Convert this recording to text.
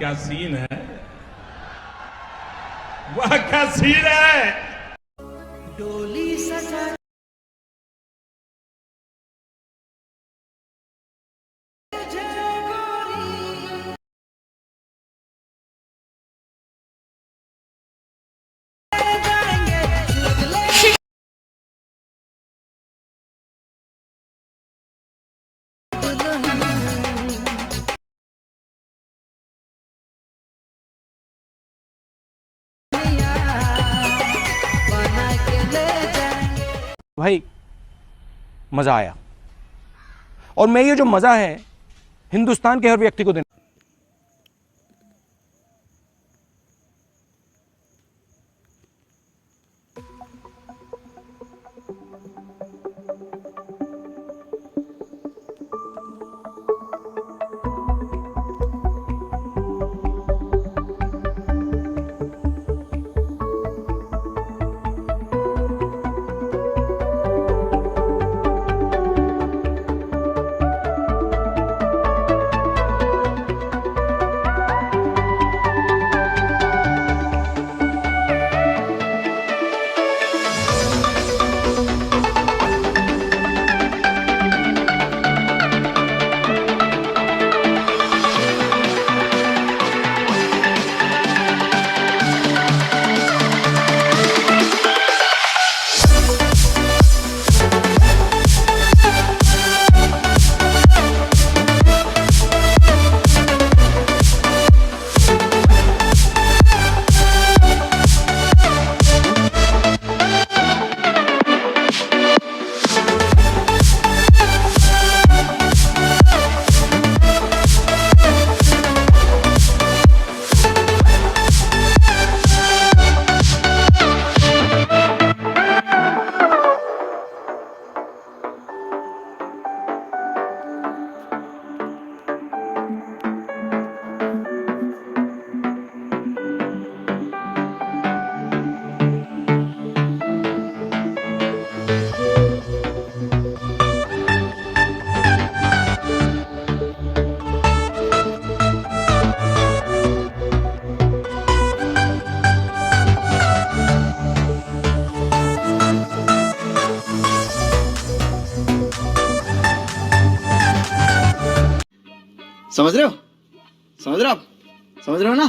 क्या सीन है, वाह क्या सीन है। डोली सजा भाई मजा आया, और मैं ये जो मजा है हिंदुस्तान के हर व्यक्ति को देना। समझ रहे हो, समझ रहे हो आप, समझ रहे हो ना।